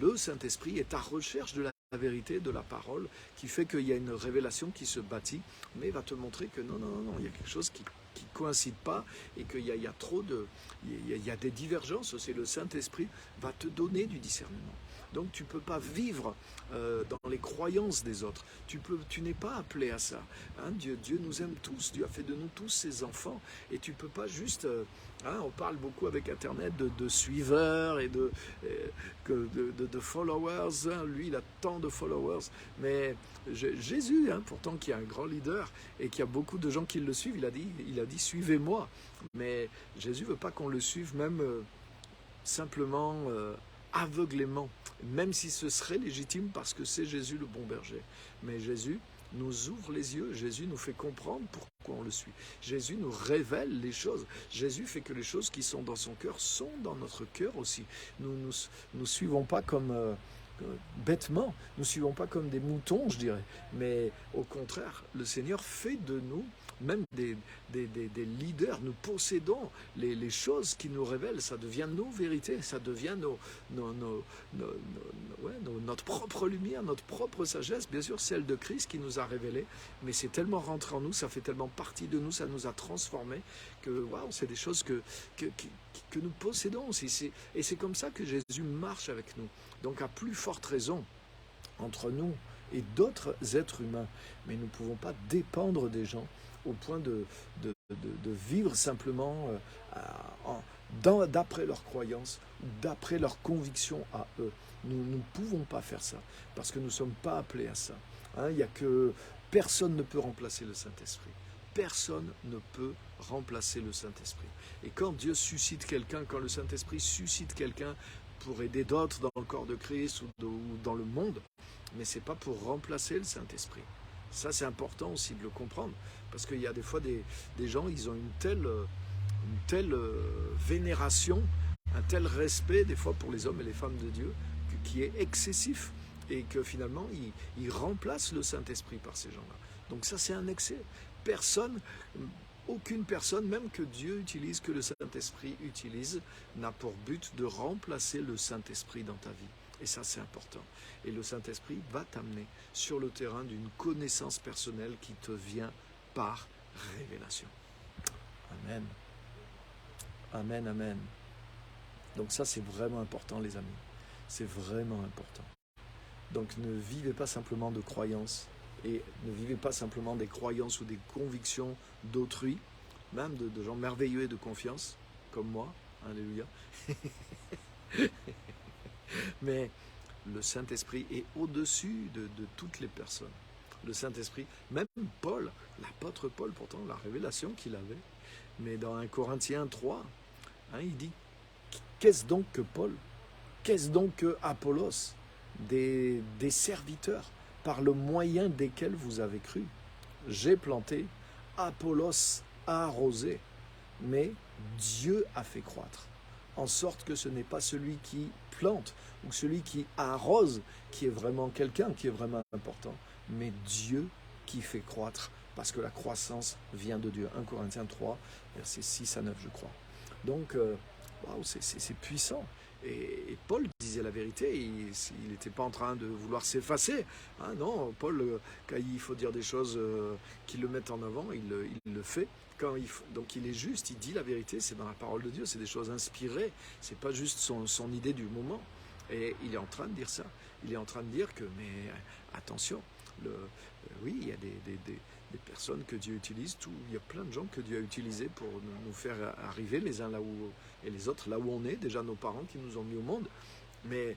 le Saint-Esprit est à recherche de la vérité, de la parole, qui fait qu'il y a une révélation qui se bâtit, mais va te montrer que non, il y a quelque chose qui coïncide pas et qu'il y a trop de... Il y a des divergences, c'est le Saint-Esprit va te donner du discernement. Donc tu ne peux pas vivre dans les croyances des autres. Tu n'es pas appelé à ça. Hein, Dieu nous aime tous. Dieu a fait de nous tous ses enfants. Et tu ne peux pas juste... on parle beaucoup avec Internet de suiveurs et de followers. Hein. Lui, il a tant de followers. Mais Jésus, pourtant, qui est un grand leader et qui a beaucoup de gens qui le suivent, il a dit suivez-moi. Mais Jésus ne veut pas qu'on le suive même simplement... aveuglément, même si ce serait légitime parce que c'est Jésus le bon berger. Mais Jésus nous ouvre les yeux, Jésus nous fait comprendre pourquoi on le suit. Jésus nous révèle les choses. Jésus fait que les choses qui sont dans son cœur sont dans notre cœur aussi. Nous suivons pas comme bêtement, nous suivons pas comme des moutons, je dirais. Mais au contraire, le Seigneur fait de nous même des leaders. Nous possédons les choses qui nous révèlent. Ça devient nos vérités, ça devient notre propre lumière, notre propre sagesse, bien sûr celle de Christ qui nous a révélé, mais c'est tellement rentré en nous, ça fait tellement partie de nous, ça nous a transformés que waouh, c'est des choses que nous possédons aussi. Et c'est comme ça que Jésus marche avec nous. Donc à plus forte raison, entre nous et d'autres êtres humains, mais nous ne pouvons pas dépendre des gens au point de vivre simplement d'après leurs croyances, d'après leurs convictions à eux. Nous ne pouvons pas faire ça, parce que nous ne sommes pas appelés à ça. Il y a que personne ne peut remplacer le Saint-Esprit. Personne ne peut remplacer le Saint-Esprit. Et quand Dieu suscite quelqu'un, quand le Saint-Esprit suscite quelqu'un pour aider d'autres dans le corps de Christ ou dans le monde, mais ce n'est pas pour remplacer le Saint-Esprit. Ça, c'est important aussi de le comprendre, parce qu'il y a des fois des gens, ils ont une telle vénération, un tel respect, des fois, pour les hommes et les femmes de Dieu, qui est excessif, et que finalement, ils remplacent le Saint-Esprit par ces gens-là. Donc ça, c'est un excès. Aucune personne, même que Dieu utilise, que le Saint-Esprit utilise, n'a pour but de remplacer le Saint-Esprit dans ta vie. Et ça, c'est important. Et le Saint-Esprit va t'amener sur le terrain d'une connaissance personnelle qui te vient par révélation. Amen. Amen, amen. Donc ça, c'est vraiment important, les amis. C'est vraiment important. Donc ne vivez pas simplement de croyances, et ne vivez pas simplement des croyances ou des convictions d'autrui, même de gens merveilleux et de confiance, comme moi. Alléluia. Mais le Saint-Esprit est au-dessus de toutes les personnes. Le Saint-Esprit, même Paul, l'apôtre Paul, pourtant, la révélation qu'il avait, mais dans 1 Corinthiens 3, il dit, qu'est-ce donc que Paul? Qu'est-ce donc que Apollos? Des serviteurs par le moyen desquels vous avez cru. J'ai planté, Apollos a arrosé, mais Dieu a fait croître. En sorte que ce n'est pas celui qui plante ou celui qui arrose qui est vraiment quelqu'un, qui est vraiment important, mais Dieu qui fait croître, parce que la croissance vient de Dieu. 1 Corinthiens 3, versets 6 à 9, je crois. Donc, c'est puissant. Et Paul disait la vérité, il n'était pas en train de vouloir s'effacer. Non, Paul, quand il faut dire des choses qui le mettent en avant, il le fait. Donc il est juste, il dit la vérité, c'est dans la parole de Dieu, c'est des choses inspirées, c'est pas juste son idée du moment. Et il est en train de dire ça. Il est en train de dire que, mais attention, oui, il y a les personnes que Dieu utilise, il y a plein de gens que Dieu a utilisés pour nous faire arriver les uns là où et les autres là où on est, déjà nos parents qui nous ont mis au monde. Mais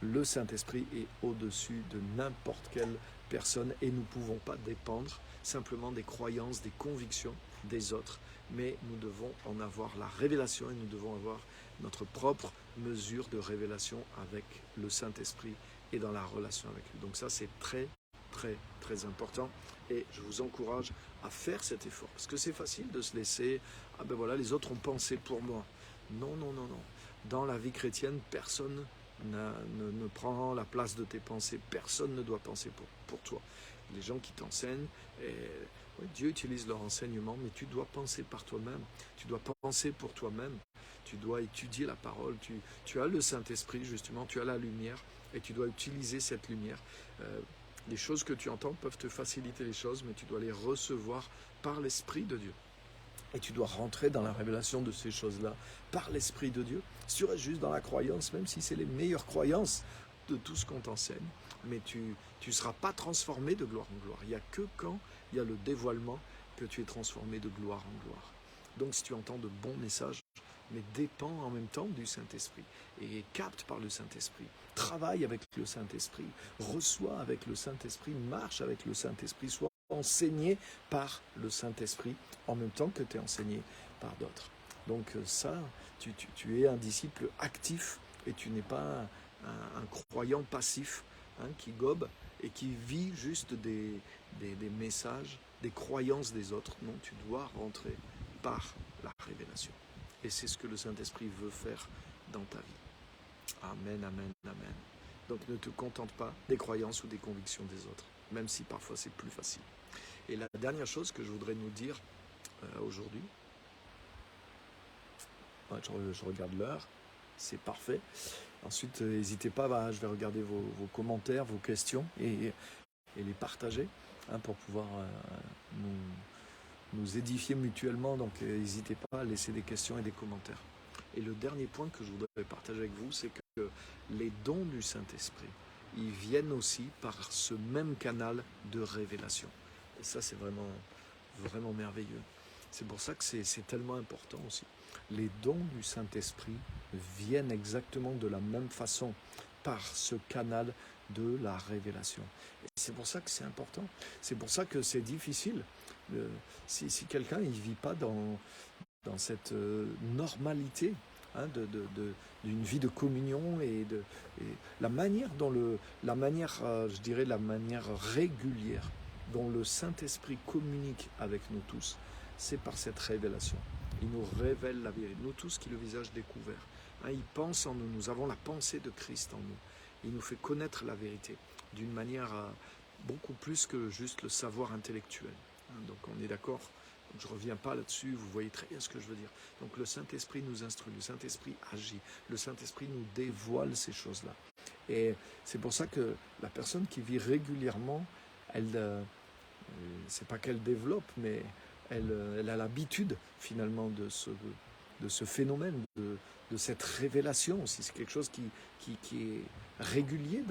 le Saint-Esprit est au-dessus de n'importe quelle personne et nous ne pouvons pas dépendre simplement des croyances, des convictions des autres, mais nous devons en avoir la révélation et nous devons avoir notre propre mesure de révélation avec le Saint-Esprit et dans la relation avec lui. Donc ça, c'est très, très, très important et je vous encourage à faire cet effort parce que c'est facile de se laisser, ah ben voilà, les autres ont pensé pour moi. Non, non, non, non. Dans la vie chrétienne, personne ne prend la place de tes pensées. Personne ne doit penser pour toi. Les gens qui t'enseignent, oui, Dieu utilise leur enseignement, mais tu dois penser par toi-même. Tu dois penser pour toi-même. Tu dois étudier la parole. Tu as le Saint-Esprit, justement, tu as la lumière, et tu dois utiliser cette lumière. Les choses que tu entends peuvent te faciliter les choses, mais tu dois les recevoir par l'Esprit de Dieu. Et tu dois rentrer dans la révélation de ces choses-là par l'Esprit de Dieu. Si tu restes juste dans la croyance, même si c'est les meilleures croyances de tout ce qu'on t'enseigne, mais tu ne seras pas transformé de gloire en gloire. Il n'y a que quand il y a le dévoilement que tu es transformé de gloire en gloire. Donc si tu entends de bons messages, mais dépend en même temps du Saint-Esprit et capte par le Saint-Esprit, travaille avec le Saint-Esprit, reçois avec le Saint-Esprit, marche avec le Saint-Esprit, sois enseigné par le Saint-Esprit en même temps que tu es enseigné par d'autres. Donc ça, tu es un disciple actif et tu n'es pas un croyant passif qui gobe et qui vit juste des messages, des croyances des autres. Non, tu dois rentrer par la révélation. Et c'est ce que le Saint-Esprit veut faire dans ta vie. Amen, amen, amen. Donc ne te contente pas des croyances ou des convictions des autres, même si parfois c'est plus facile. Et la dernière chose que je voudrais nous dire aujourd'hui, je regarde l'heure, c'est parfait. Ensuite, n'hésitez pas, je vais regarder vos commentaires, vos questions et les partager pour pouvoir nous édifier mutuellement. Donc n'hésitez pas à laisser des questions et des commentaires. Et le dernier point que je voudrais partager avec vous, c'est que les dons du Saint-Esprit, ils viennent aussi par ce même canal de révélation. Et ça, c'est vraiment, vraiment merveilleux. C'est pour ça que c'est tellement important aussi. Les dons du Saint-Esprit viennent exactement de la même façon par ce canal de la révélation. Et c'est pour ça que c'est important. C'est pour ça que c'est difficile. Si quelqu'un ne vit pas dans cette normalité d'une vie de communion et la manière je dirais la manière régulière dont le Saint-Esprit communique avec nous tous, c'est par cette révélation. Il nous révèle la vérité, nous tous qui le visage découvert. Il pense en nous, nous avons la pensée de Christ en nous. Il nous fait connaître la vérité d'une manière beaucoup plus que juste le savoir intellectuel. Donc on est d'accord. Je ne reviens pas là-dessus, vous voyez très bien ce que je veux dire. Donc le Saint-Esprit nous instruit, le Saint-Esprit agit, le Saint-Esprit nous dévoile ces choses-là. Et c'est pour ça que la personne qui vit régulièrement, c'est pas qu'elle développe, mais elle a l'habitude finalement de ce phénomène, de cette révélation aussi. C'est quelque chose qui est régulier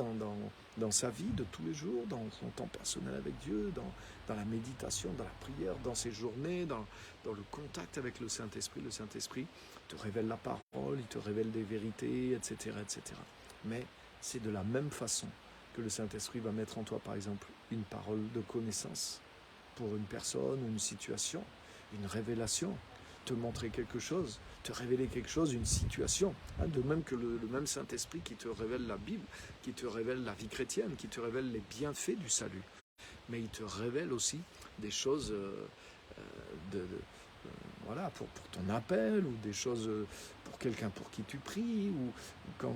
dans sa vie de tous les jours, dans son temps personnel avec Dieu, dans la méditation, dans la prière, dans ses journées, dans le contact avec le Saint-Esprit. Le Saint-Esprit te révèle la parole, il te révèle des vérités, etc., etc. Mais c'est de la même façon que le Saint-Esprit va mettre en toi, par exemple, une parole de connaissance pour une personne ou une situation, une révélation, te montrer quelque chose, te révéler quelque chose, une situation. De même que le même Saint-Esprit qui te révèle la Bible, qui te révèle la vie chrétienne, qui te révèle les bienfaits du salut. Mais il te révèle aussi des choses voilà, pour ton appel, ou des choses pour quelqu'un pour qui tu pries, ou quand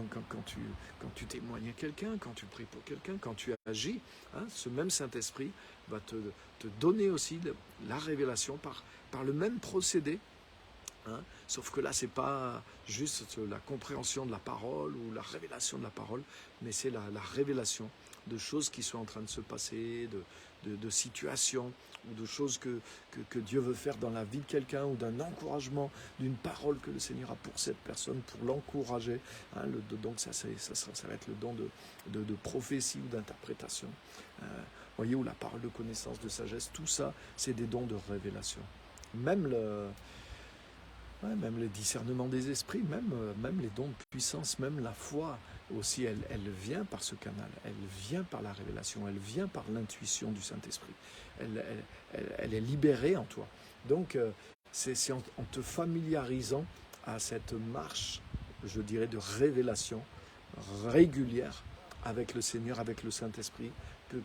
tu témoignes à quelqu'un, quand tu pries pour quelqu'un, quand tu agis. Ce même Saint-Esprit va te donner aussi la révélation par le même procédé. Sauf que là, c'est pas juste la compréhension de la parole ou la révélation de la parole, mais c'est la révélation de choses qui sont en train de se passer, de situations ou de choses que Dieu veut faire dans la vie de quelqu'un, ou d'un encouragement, d'une parole que le Seigneur a pour cette personne, pour l'encourager. Donc ça va être le don de prophétie ou d'interprétation. voyez, ou la parole de connaissance, de sagesse, tout ça, c'est des dons de révélation. Même même les discernements des esprits, même les dons de puissance, même la foi aussi, elle vient par ce canal, elle vient par la révélation, elle vient par l'intuition du Saint-Esprit. Elle est libérée en toi. Donc, c'est en te familiarisant à cette marche, je dirais, de révélation régulière avec le Seigneur, avec le Saint-Esprit,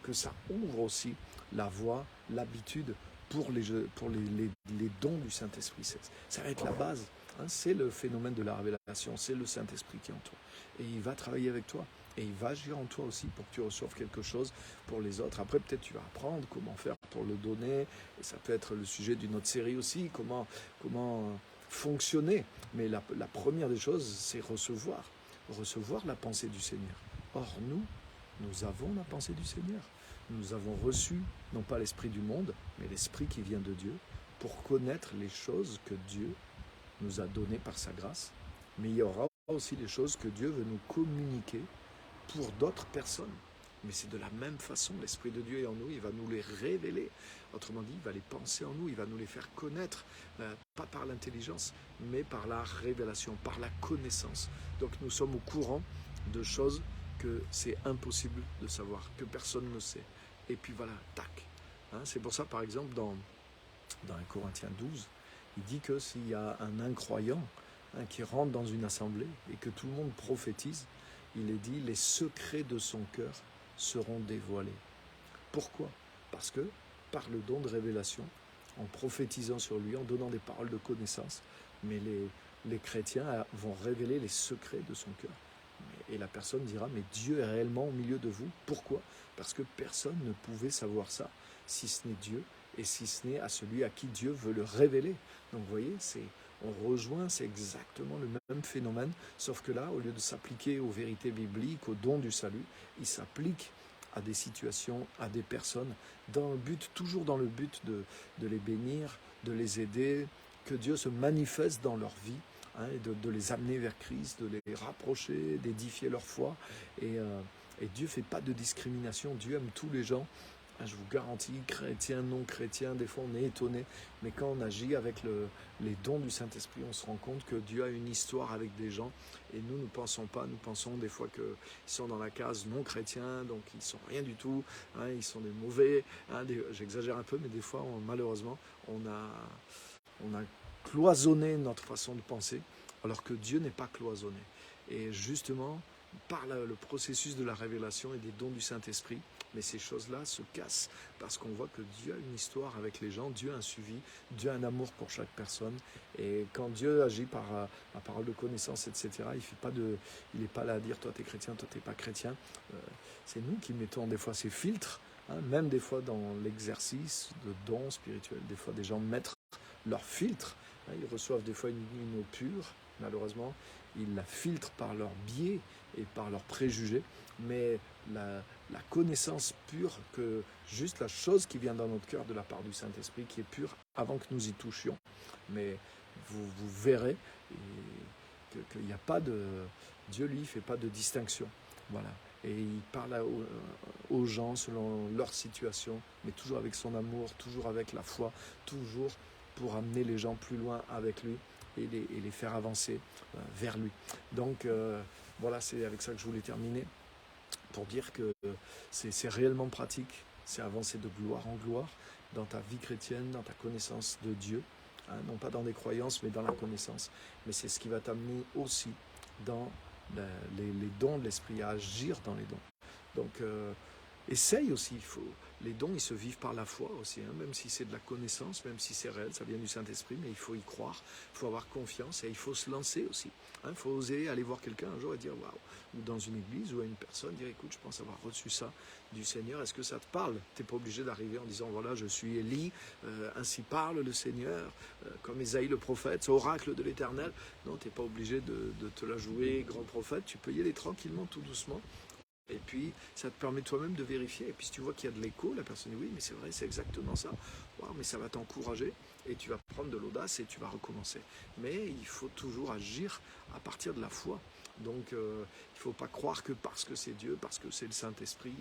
que ça ouvre aussi la voie, l'habitude pour les dons du Saint-Esprit. Ça va être la base. Hein, c'est le phénomène de la révélation, c'est le Saint-Esprit qui est en toi. Et il va travailler avec toi. Et il va agir en toi aussi pour que tu reçoives quelque chose pour les autres. Après, peut-être tu vas apprendre comment faire pour le donner. Et ça peut être le sujet d'une autre série aussi, comment fonctionner. Mais la première des choses, c'est recevoir la pensée du Seigneur. Or, nous avons la pensée du Seigneur. Nous avons reçu, non pas l'esprit du monde, mais l'esprit qui vient de Dieu, pour connaître les choses que Dieu nous a données par sa grâce. Mais il y aura aussi des choses que Dieu veut nous communiquer pour d'autres personnes. Mais c'est de la même façon, l'Esprit de Dieu est en nous, il va nous les révéler. Autrement dit, il va les penser en nous, il va nous les faire connaître, pas par l'intelligence, mais par la révélation, par la connaissance. Donc nous sommes au courant de choses que c'est impossible de savoir, que personne ne sait. Et puis voilà, tac. Hein, c'est pour ça, par exemple, dans 1 Corinthiens 12, il dit que s'il y a un incroyant qui rentre dans une assemblée et que tout le monde prophétise, il est dit, les secrets de son cœur seront dévoilés. Pourquoi? Parce que par le don de révélation, en prophétisant sur lui, en donnant des paroles de connaissance, mais les chrétiens vont révéler les secrets de son cœur. Et la personne dira, mais Dieu est réellement au milieu de vous. Pourquoi? Parce que personne ne pouvait savoir ça, si ce n'est Dieu, et si ce n'est à celui à qui Dieu veut le révéler. Donc vous voyez, on rejoint, c'est exactement le même phénomène, sauf que là, au lieu de s'appliquer aux vérités bibliques, aux dons du salut, il s'applique à des situations, à des personnes, toujours dans le but de les bénir, de les aider, que Dieu se manifeste dans leur vie, et de les amener vers Christ, de les rapprocher, d'édifier leur foi. Et Dieu ne fait pas de discrimination, Dieu aime tous les gens. Je vous garantis, chrétiens, non chrétiens, des fois on est étonné, mais quand on agit avec les dons du Saint-Esprit, on se rend compte que Dieu a une histoire avec des gens, et nous ne pensons pas, nous pensons des fois qu'ils sont dans la case non chrétien, donc ils ne sont rien du tout, ils sont des mauvais, j'exagère un peu, mais des fois, malheureusement, on a cloisonné notre façon de penser, alors que Dieu n'est pas cloisonné. Et justement, par le processus de la révélation et des dons du Saint-Esprit, mais ces choses-là se cassent parce qu'on voit que Dieu a une histoire avec les gens, Dieu a un suivi, Dieu a un amour pour chaque personne. Et quand Dieu agit par la parole de connaissance, etc., il n'est pas là à dire toi t'es chrétien, toi t'es pas chrétien. C'est nous qui mettons des fois ces filtres, même des fois dans l'exercice de dons spirituels. Des fois des gens mettent leurs filtres, ils reçoivent des fois une eau pure, malheureusement, ils la filtrent par leur biais et par leurs préjugés, mais la connaissance pure, que juste la chose qui vient dans notre cœur de la part du Saint-Esprit, qui est pure avant que nous y touchions. Mais vous verrez qu'il n'y a pas de... Dieu, lui, ne fait pas de distinction. Voilà. Et il parle aux gens selon leur situation, mais toujours avec son amour, toujours avec la foi, toujours pour amener les gens plus loin avec lui et les faire avancer vers lui. Donc voilà, c'est avec ça que je voulais terminer, pour dire que c'est réellement pratique, c'est avancer de gloire en gloire dans ta vie chrétienne, dans ta connaissance de Dieu, non pas dans des croyances, mais dans la connaissance. Mais c'est ce qui va t'amener aussi dans les dons de l'Esprit, à agir dans les dons. Donc, essaye aussi, les dons, ils se vivent par la foi aussi, même si c'est de la connaissance, même si c'est réel, ça vient du Saint-Esprit, mais il faut y croire, il faut avoir confiance et il faut se lancer aussi. Il faut oser aller voir quelqu'un un jour et dire waouh, ou dans une église ou à une personne, dire écoute, je pense avoir reçu ça du Seigneur, est-ce que ça te parle? Tu n'es pas obligé d'arriver en disant voilà, je suis Élie, ainsi parle le Seigneur, comme Ésaïe le prophète, oracle de l'Éternel. Non, tu n'es pas obligé de te la jouer grand prophète, tu peux y aller tranquillement, tout doucement. Et puis, ça te permet toi-même de vérifier. Et puis, si tu vois qu'il y a de l'écho, la personne dit oui, mais c'est vrai, c'est exactement ça. Wow, mais ça va t'encourager et tu vas prendre de l'audace et tu vas recommencer. Mais il faut toujours agir à partir de la foi. Donc, il ne faut pas croire que parce que c'est Dieu, parce que c'est le Saint-Esprit,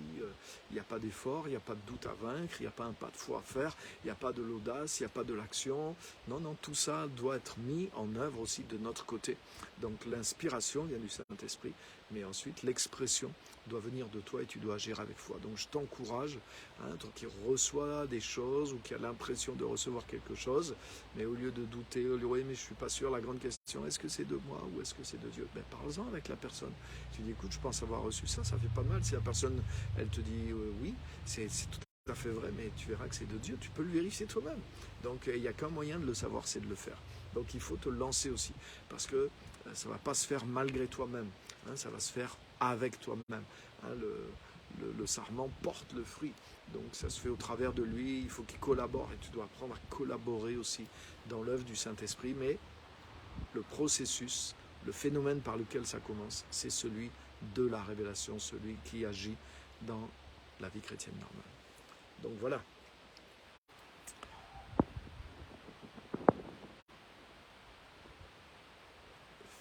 il n'y a pas d'effort, il n'y a pas de doute à vaincre, il n'y a pas un pas de foi à faire, il n'y a pas de l'audace, il n'y a pas de l'action. Non, non, tout ça doit être mis en œuvre aussi de notre côté. Donc, l'inspiration vient du Saint-Esprit, mais ensuite, l'expression doit venir de toi et tu dois agir avec foi. Donc, je t'encourage, toi qui reçois des choses ou qui a l'impression de recevoir quelque chose, mais au lieu de douter, oui, mais je ne suis pas sûr, la grande question, est-ce que c'est de moi ou est-ce que c'est de Dieu? Ben, parle-en avec la personne. Tu dis, écoute, je pense avoir reçu ça, ça fait pas mal. Si la personne, elle te dit oui, c'est tout à fait vrai, mais tu verras que c'est de Dieu, tu peux le vérifier toi-même. Donc, il n'y a qu'un moyen de le savoir, c'est de le faire. Donc, il faut te lancer aussi, parce que ça ne va pas se faire malgré toi-même, ça va se faire avec toi-même. Le sarment porte le fruit, donc ça se fait au travers de lui, il faut qu'il collabore, et tu dois apprendre à collaborer aussi dans l'œuvre du Saint-Esprit, mais le processus, le phénomène par lequel ça commence, c'est celui de la révélation, celui qui agit dans la vie chrétienne normale. Donc voilà.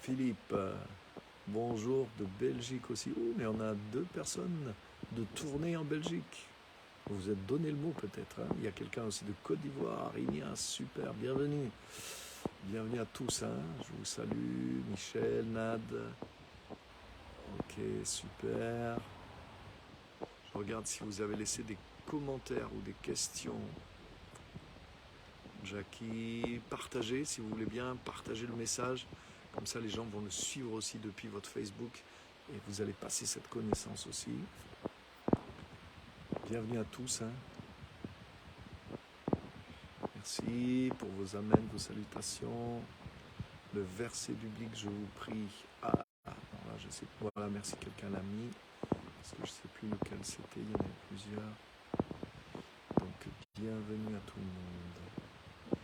Philippe, bonjour de Belgique aussi. Oh, mais on a 2 personnes de tournée en Belgique. Vous vous êtes donné le mot peut-être. Il y a quelqu'un aussi de Côte d'Ivoire. Ignace, super, bienvenue. Bienvenue à tous. Je vous salue. Michel, Nad. Ok, super. Je regarde si vous avez laissé des commentaires ou des questions. Jackie, partagez si vous voulez bien, partagez le message. Comme ça, les gens vont le suivre aussi depuis votre Facebook et vous allez passer cette connaissance aussi. Bienvenue à tous. Merci pour vos amens, vos salutations. Le verset biblique, je vous prie. Voilà, je sais, voilà, merci, quelqu'un l'a mis. Parce que je ne sais plus lequel c'était, il y en avait plusieurs. Donc, bienvenue à tout le monde.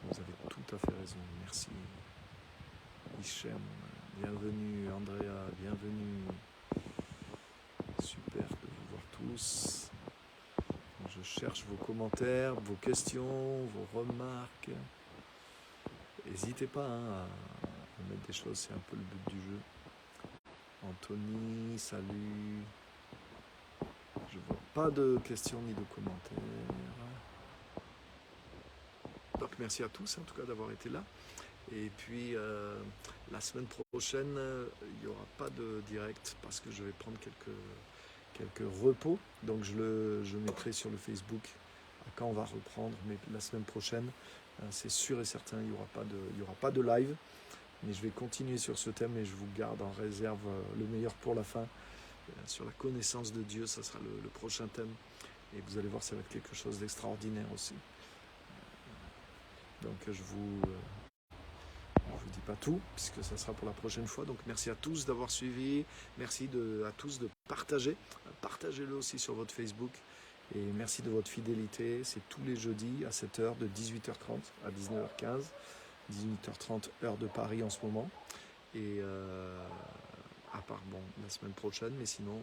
Vous avez tout à fait raison, merci. Hichem, bienvenue. Andrea, bienvenue. Super de vous voir tous. Je cherche vos commentaires, vos questions, vos remarques. N'hésitez pas à mettre des choses, c'est un peu le but du jeu. Anthony, salut. Je vois pas de questions ni de commentaires. Donc merci à tous en tout cas d'avoir été là. Et puis la semaine prochaine, il n'y aura pas de direct parce que je vais prendre quelques repos. Donc je mettrai sur le Facebook quand on va reprendre. Mais la semaine prochaine, c'est sûr et certain, il n'y aura pas de live. Mais je vais continuer sur ce thème et je vous garde en réserve le meilleur pour la fin. Sur la connaissance de Dieu, ça sera le prochain thème. Et vous allez voir, ça va être quelque chose d'extraordinaire aussi. Donc je vous dis pas tout, puisque ça sera pour la prochaine fois. Donc merci à tous d'avoir suivi. Merci à tous de partager. Partagez-le aussi sur votre Facebook. Et merci de votre fidélité. C'est tous les jeudis à 7h, de 18h30 à 19h15. 18h30 heure de Paris en ce moment. Et à part la semaine prochaine, mais sinon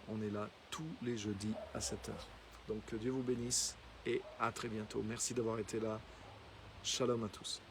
on est là tous les jeudis à 7h. Donc que Dieu vous bénisse et à très bientôt. Merci d'avoir été là. Shalom à tous.